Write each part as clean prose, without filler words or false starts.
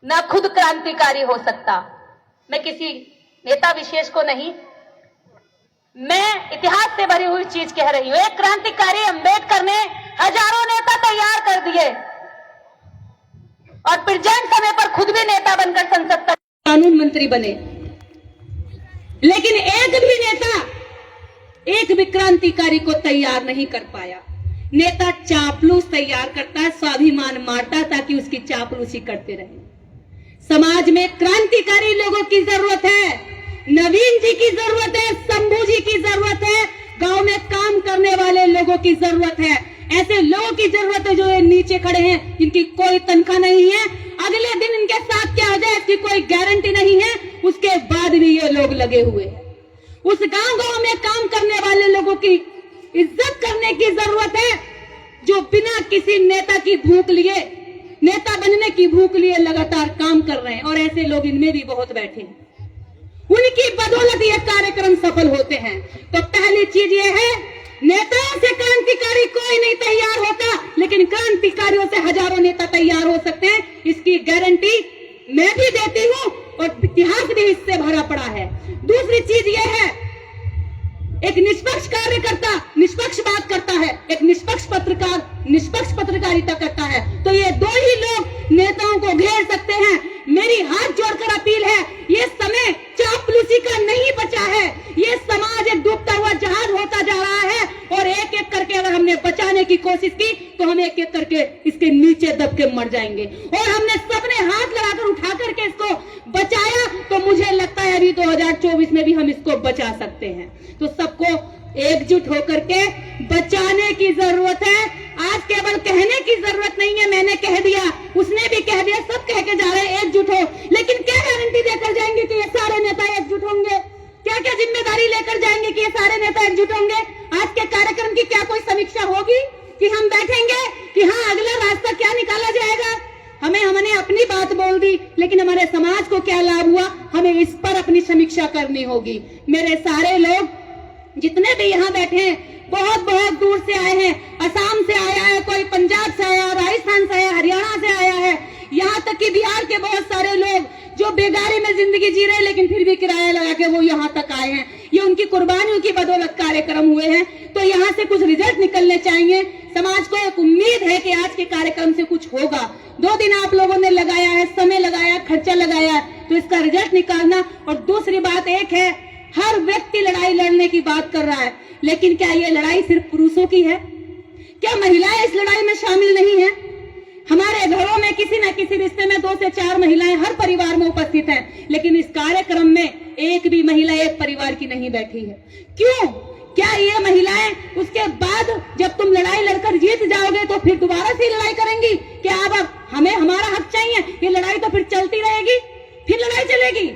ना खुद क्रांतिकारी हो सकता। मैं किसी नेता विशेष को नहीं, मैं इतिहास से भरी हुई चीज कह रही हूं। एक क्रांतिकारी अंबेडकर ने हजारों नेता तैयार कर दिए और प्रेजेंट समय पर खुद भी नेता बनकर संसद तक कानून मंत्री बने, लेकिन एक भी नेता, एक भी क्रांतिकारी को तैयार नहीं कर पाया। नेता चापलूस तैयार करता है, स्वाभिमान मारता ताकि उसकी चापलूसी करते रहे। समाज में क्रांतिकारी लोगों की जरूरत है, नवीन जी की जरूरत है, शंभू जी की जरूरत है, गांव में काम करने वाले लोगों की जरूरत है। ऐसे लोगों की जरूरत है जो ये नीचे खड़े हैं, जिनकी कोई तनख्वाह नहीं है, अगले दिन इनके साथ क्या हो जाए इसकी कोई गारंटी नहीं है, उसके बाद भी ये लोग लगे हुए हैं। उस गांव में काम करने वाले लोगों की इज्जत करने की जरूरत है, जो बिना किसी नेता की भूख लिए, नेता बनने की भूख लिए लगातार काम कर रहे हैं, और ऐसे लोग इनमें भी बहुत बैठे हैं। उनकी बदौलत ये कार्यक्रम सफल होते हैं। तो पहली चीज ये है, नेताओं से क्रांतिकारी कोई नहीं तैयार होता, लेकिन क्रांतिकारियों से हजारों नेता तैयार हो सकते हैं, इसकी गारंटी मैं भी देती हूं और इतिहास भी इससे भरा पड़ा है। दूसरी चीज ये है, एक निष्पक्ष कार्यकर्ता निष्पक्ष बात करता है, एक निष्पक्ष पत्रकार निष्पक्ष पत्रकारिता करता है, तो ये दो ही लोग नेताओं को घेर सकते हैं। मेरी हाथ जोड़कर अपील है, ये समय चापलूसी का नहीं बचा है, ये समाज एक डूबता हुआ जहाज होता जा रहा है, और एक एक करके अगर हमने बचाने की कोशिश की तो हम एक एक करके इसके नीचे दब के मर जाएंगे। और हमने सबने हाथ लगाकर उठा करके इसको बचाया, तो मुझे लगता है अभी 2024 में भी हम इसको बचा सकते हैं। तो सबको एकजुट होकर के बचाने की जरूरत है। आज केवल कहने की जरूरत नहीं है, मैंने कह दिया, उसने भी कह दिया, सब कह के जा रहे हैं एकजुट हो, लेकिन क्या गारंटी देकर जाएंगे कि ये सारे नेता एकजुट होंगे? क्या क्या जिम्मेदारी लेकर जाएंगे कि ये सारे नेता एकजुट होंगे? आज के कार्यक्रम की क्या कोई समीक्षा होगी कि हम बैठेंगे कि हाँ अगला रास्ता क्या निकाला जाएगा? हमने अपनी बात बोल दी, लेकिन हमारे समाज को क्या लाभ हुआ, हमें इस पर अपनी समीक्षा करनी होगी। मेरे सारे लोग जितने भी यहाँ बैठे हैं बहुत बहुत दूर से आए हैं, असम से आया है, कोई पंजाब से आया, राजस्थान से आया, हरियाणा से आया है, यहाँ तक कि बिहार के बहुत सारे लोग जो बेगारी में जिंदगी जी रहे हैं, लेकिन फिर भी किराया लगा के वो यहाँ तक आए हैं। ये उनकी कुर्बानियों की बदौलत कार्यक्रम हुए हैं। तो यहाँ से कुछ रिजल्ट निकलने चाहिए। समाज को एक उम्मीद है कि आज के कार्यक्रम से कुछ होगा। 2 दिन आप लोगों ने लगाया है, समय लगाया, खर्चा लगाया, तो इसका रिजल्ट निकालना। और दूसरी बात एक है, हर व्यक्ति लड़ाई लड़ने की बात कर रहा है, लेकिन क्या ये लड़ाई सिर्फ पुरुषों की है? क्या महिलाएं इस लड़ाई में शामिल नहीं है? हमारे घरों में किसी न किसी रिश्ते में 2 से 4 महिलाएं हर परिवार में उपस्थित हैं, लेकिन इस कार्यक्रम में एक भी महिला एक परिवार की नहीं बैठी है। क्यों? क्या ये महिलाएं उसके बाद जब तुम लड़ाई लड़कर जीत जाओगे तो फिर दोबारा से लड़ाई करेंगी? क्या अब हमें हमारा हक चाहिए? ये लड़ाई तो फिर चलती रहेगी, फिर लड़ाई चलेगी।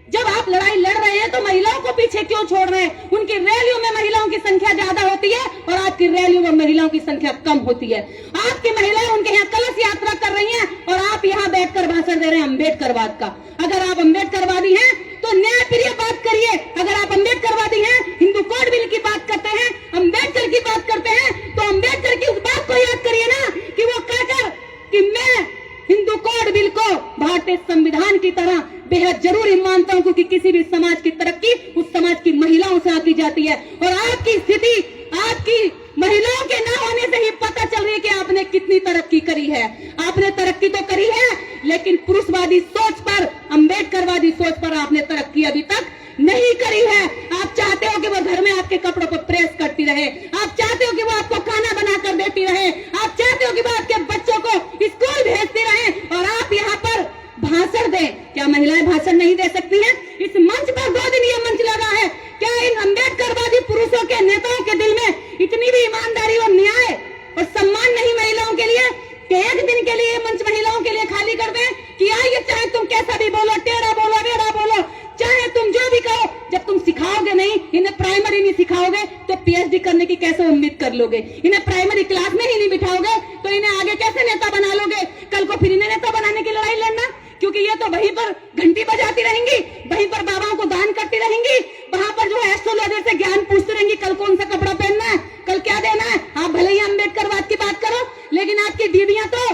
जब आप लड़ाई लड़ रहे हैं तो महिलाओं को पीछे क्यों छोड़ रहे हैं? उनकी रैलियों में महिलाओं की संख्या ज्यादा होती है और आपकी रैलियों में महिलाओं की संख्या कम होती है। आपकी महिलाएं उनके यहाँ कलश यात्रा कर रही हैं और आप यहाँ बैठकर भाषण दे रहे हैं अम्बेडकरवाद का। अगर आप अम्बेडकरवादी हैं तो न्याय प्रिय बात करिए। अगर आप अम्बेडकरवादी हैं, हिंदू कोड बिल की बात करते हैं, अम्बेडकर की बात करते हैं, तो अम्बेडकर की उस बात को याद करिए ना कि वो कहकर कि मैं हिंदू कोड बिल को भारतीय संविधान की तरह बेहद जरूरी मानता हूं, क्योंकि किसी भी समाज की तरक्की उस समाज की महिलाओं से आती जाती है। और आपकी स्थिति आपकी महिलाओं के ना होने से ही पता चल रही है कि आपने कितनी तरक्की करी है। आपने तरक्की तो करी है, लेकिन पुरुषवादी सोच पर, अम्बेडकरवादी सोच पर आपने तरक्की अभी तक नहीं करी है। आप चाहते हो कि वो घर में आपके कपड़ों पर प्रेस करती रहे, आप चाहते हो कि वो आपको खाना बनाकर देती रहे, आप चाहते हो कि वो आपके बच्चों को स्कूल भेजती रहे, और आप यहाँ पर भाषण दें। क्या महिलाएं भाषण नहीं दे सकती हैं? इस मंच पर 2 दिन ये मंच लगा है। क्या इन अम्बेडकरवादी पुरुषों के नेताओं के दिल में इतनी भी ईमानदारी और न्याय और सम्मान नहीं महिलाओं के लिए कि एक दिन के लिए मंच महिलाओं के लिए खाली कर दें कि आइए, चाहे तुम कैसा भी बोलो, टेढ़ा बोलो, वेढ़ा बोलो, चाहे तुम जो भी कहो, जब तुम सिखाओगे नहीं, इन्हें प्राइमरी नहीं सिखाओगे तो पीएचडी करने की कैसे उम्मीद कर लोगे? इन्हें प्राइमरी क्लास में ही नहीं बिठाओगे तो इन्हें आगे कैसे नेता बना लोगे? कल को फिर इन्हें नेता बनाने की लड़ाई लड़ना, क्योंकि ये तो वहीं पर घंटी बजाती रहेंगी, वहीं पर बाबाओं को दान करती रहेंगी, वहां पर जो एस्ट्रोलॉजर से ज्ञान पूछती रहेंगी, कल कौन सा कपड़ा पहनना है, कल क्या देना है। आप भले ही अम्बेडकरवाद की बात करो, लेकिन आपकी बीवियां तो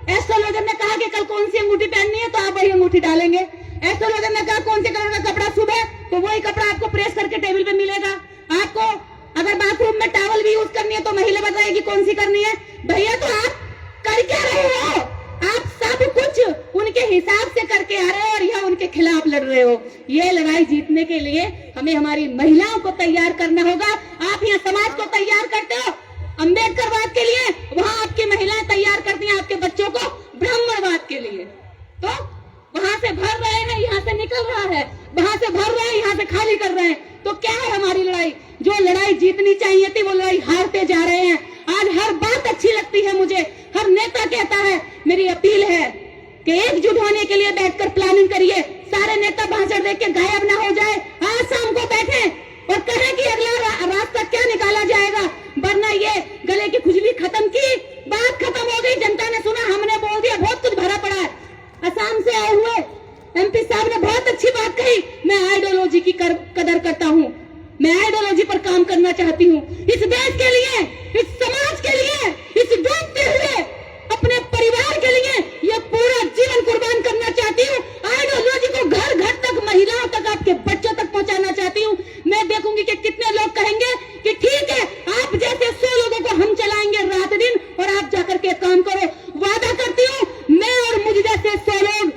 एस्ट्रोलॉजर ने कहा कि कल कौन सी अंगूठी पहननी है तो आप वही अंगूठी डालेंगे। एस्ट्रोलॉजर ने कहा कौन से कलर का कपड़ा शुभ है तो वही कपड़ा आपको प्रेस करके टेबल पे मिलेगा। आपको अगर बाथरूम में टॉवल भी यूज करनी है तो महिला बताएगी कौन सी करनी है। भैया तो आप कर क्या रहे हो? आप सब कुछ उनके हिसाब से करके आ रहे हो और यहाँ उनके खिलाफ लड़ रहे हो। ये लड़ाई जीतने के लिए हमें हमारी महिलाओं को तैयार करना होगा। आप यहाँ समाज को तैयार करते हो अम्बेडकरवाद के लिए, वहां आपकी महिलाएं तैयार करती हैं आपके बच्चों को ब्राह्मणवाद के लिए। तो वहां से भर रहे हैं, यहाँ से निकल रहा है, वहां से भर रहे हैं, यहाँ से खाली कर रहे हैं। तो क्या है हमारी लड़ाई? जो लड़ाई जीतनी चाहिए थी वो लड़ाई हारते जा रहे हैं। आज हर बात अच्छी लगती है मुझे, हर नेता कहता है। मेरी अपील है कि एकजुट होने के लिए बैठकर प्लानिंग करिए। सारे नेता भाषण देख के गायब ना हो जाए। आज शाम को बैठे और कहें कि अगला रास्ता क्या निकाला जाएगा, वरना ये गले की खुजली खत्म की बात खत्म हो गई। जनता ने सुना, हमने बोल दिया, बहुत कुछ भरा पड़ा है। असम से आए हुए एमपी साहब ने बहुत अच्छी बात कही। मैं आइडियोलॉजी की कदर करता हूँ, मैं आइडियोलॉजी पर काम करना चाहती हूँ। इस देश के लिए, इस समाज के लिए, इस डूबते हुए अपने परिवार के लिए ये पूरा जीवन कुर्बान करना चाहती हूँ। आइडियोलॉजी को घर घर तक, महिलाओं तक, आपके बच्चों तक पहुंचाना चाहती हूँ। मैं देखूंगी कि कितने लोग कहेंगे कि ठीक है, आप जैसे 100 लोगों को हम चलाएंगे रात दिन और आप जाकर के काम करो। वादा करती हूँ मैं और मुझ जैसे 100 लोग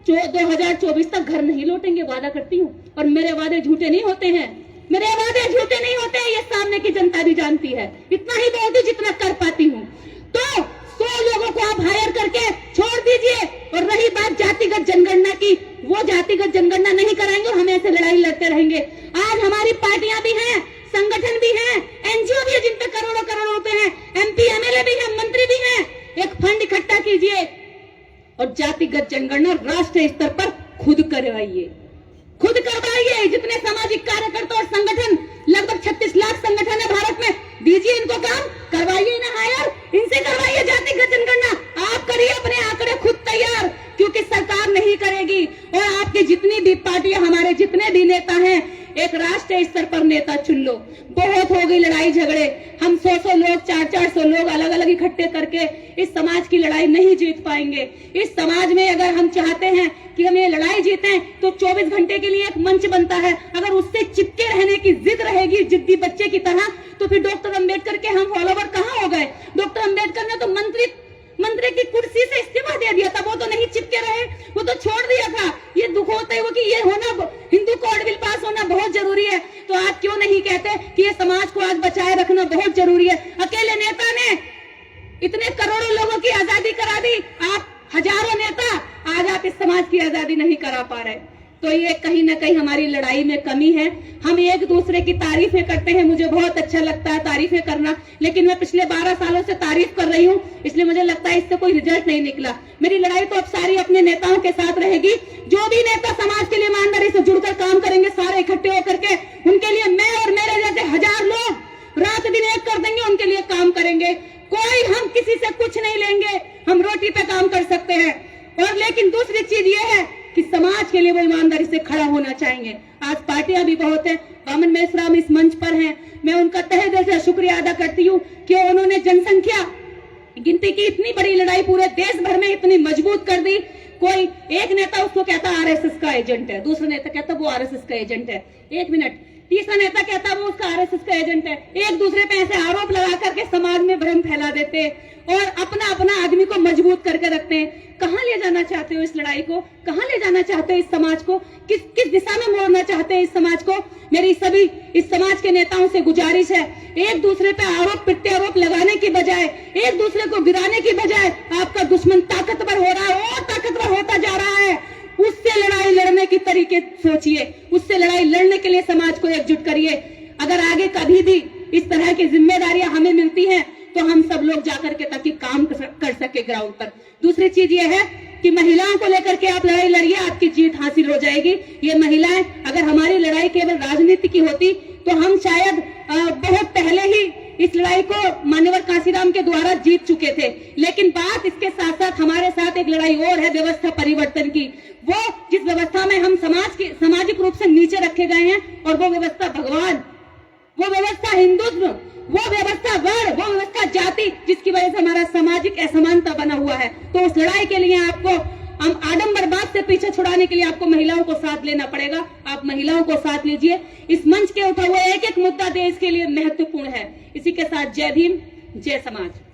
2024 तक घर नहीं लौटेंगे, वादा करती हूँ। और मेरे वादे झूठे नहीं होते हैं, मेरे वादे झूठे नहीं होते हैं, ये सामने की जनता भी जानती है। इतना ही बोलती जितना कर पाती हूँ। तो 100 लोगों को आप हायर करके छोड़ दीजिए। और रही बात जातिगत जनगणना की, वो जातिगत जनगणना नहीं कराएंगे और हम ऐसे लड़ाई लड़ते रहेंगे। आज हमारी पार्टियां भी हैं, संगठन भी हैं, एनजीओ भी है जिन पे करोड़ों करोड़ होते हैं, एमपी एमएलए भी हैं, मंत्री भी हैं। एक फंड इकट्ठा कीजिए और जातिगत जनगणना राष्ट्रीय स्तर पर खुद करवाइए, खुद करवाइए। जितने सामाजिक कार्यकर्ता और संगठन, लगभग 36 लाख संगठन है भारत में, दीजिए इनको काम, करवाइए ना हायर, इनसे करवाइए जातिगत जनगणना। आप करिए अपने आंकड़े खुद तैयार, क्योंकि सरकार नहीं करेगी। और आपकी जितनी भी पार्टियां, हमारे जितने भी नेता हैं, एक राष्ट्रीय स्तर पर नेता चुन लो। बहुत हो गई लड़ाई झगड़े। हम 100 लोग, 400 लोग अलग अलग इकट्ठे करके इस समाज की लड़ाई नहीं जीत पाएंगे। इस समाज में अगर हम चाहते हैं कि हम ये लड़ाई जीतें तो 24 घंटे के लिए एक मंच बनता है। अगर उससे चिपके रहने की जिद रहेगी जिद्दी बच्चे की तरह, तो फिर डॉक्टर अंबेडकर के हम फॉलोवर कहाँ हो गए? डॉक्टर अंबेडकर ने तो मंत्री की कुर्सी से इस्तीफा दे दिया था, वो तो नहीं चिपके रहे, वो तो छोड़ दिया था। ये दुख होता है वो कि ये होना, हिंदू कोड बिल पास होना बहुत जरूरी है। तो आप क्यों नहीं कहते कि ये समाज को आज बचाए रखना बहुत जरूरी है? अकेले नेता ने इतने करोड़ों लोगों की आजादी करा दी, आप हजारों नेता, आज आप इस समाज की आजादी नहीं करा पा रहे। तो ये कहीं ना कहीं हमारी लड़ाई में कमी है। हम एक दूसरे की तारीफें करते हैं, मुझे बहुत अच्छा लगता है तारीफें करना, लेकिन मैं पिछले 12 सालों से तारीफ कर रही हूँ, इसलिए मुझे लगता है इससे कोई रिजल्ट नहीं निकला। मेरी लड़ाई तो अब सारी अपने नेताओं के साथ रहेगी। जो भी नेता समाज के लिए ईमानदारी से जुड़कर काम करेंगे, सारे इकट्ठे होकर के, उनके लिए मैं और मेरे जैसे 1000 लोग रात दिन एक कर देंगे, उनके लिए काम करेंगे। कोई, हम किसी से कुछ नहीं लेंगे, हम रोटी पे काम कर सकते हैं। और लेकिन दूसरी चीज ये है कि समाज के लिए वो ईमानदारी से खड़ा होना चाहिए। आज पार्टियां भी बहुत है, वामन मेश्राम इस मंच पर हैं, मैं उनका तहे दिल से शुक्रिया अदा करती हूँ कि उन्होंने जनसंख्या गिनती की इतनी बड़ी लड़ाई पूरे देश भर में इतनी मजबूत कर दी। कोई एक नेता उसको कहता आरएसएस का एजेंट है, दूसरा नेता कहता वो आरएसएस का एजेंट है, एक मिनट, तीसरा नेता कहता वो उसका आरएसएस का एजेंट है। एक दूसरे पे ऐसे आरोप लगा करके समाज में भ्रम फैला देते और अपना अपना आदमी को मजबूत करके रखते हैं। कहाँ ले जाना चाहते हो इस लड़ाई को? कहाँ ले जाना चाहते हो इस समाज को? किस दिशा में मोड़ना चाहते हैं इस समाज को? मेरी सभी इस समाज के नेताओं से गुजारिश है, एक दूसरे पे आरोप प्रत्यारोप लगाने की बजाय, एक दूसरे को गिराने की बजाय, आपका दुश्मन ताकतवर हो रहा है और ताकतवर होता जा रहा है, उससे लड़ाई लड़ने की तरीके सोचिए, उससे लड़ाई लड़ने के लिए समाज को एकजुट करिए। अगर आगे कभी भी इस तरह की जिम्मेदारियां हमें मिलती हैं तो हम सब लोग जाकर के ताकि काम कर सके ग्राउंड पर। दूसरी चीज ये है कि महिलाओं को लेकर के आप लड़ाई लड़िए, आपकी जीत हासिल हो जाएगी। ये महिलाएं, अगर हमारी लड़ाई केवल राजनीति की होती तो हम शायद बहुत पहले ही इस लड़ाई को मान्यवर कांशीराम के द्वारा जीत चुके थे। लेकिन बात इसके साथ साथ हमारे साथ एक लड़ाई और है व्यवस्था परिवर्तन की। वो जिस व्यवस्था में हम सामाजिक रूप से नीचे रखे गए हैं, और वो व्यवस्था भगवान, वो व्यवस्था हिंदुत्व, वो व्यवस्था वर्ण, वो व्यवस्था जाति, जिसकी वजह से हमारा सामाजिक असमानता बना हुआ है। तो उस लड़ाई के लिए आपको हम आडंबरवाद से पीछे छुड़ाने के लिए आपको महिलाओं को साथ लेना पड़ेगा। आप महिलाओं को साथ लीजिए। इस मंच के उठा हुआ एक एक मुद्दा देश के लिए महत्वपूर्ण है। इसी के साथ जय भीम, जय समाज।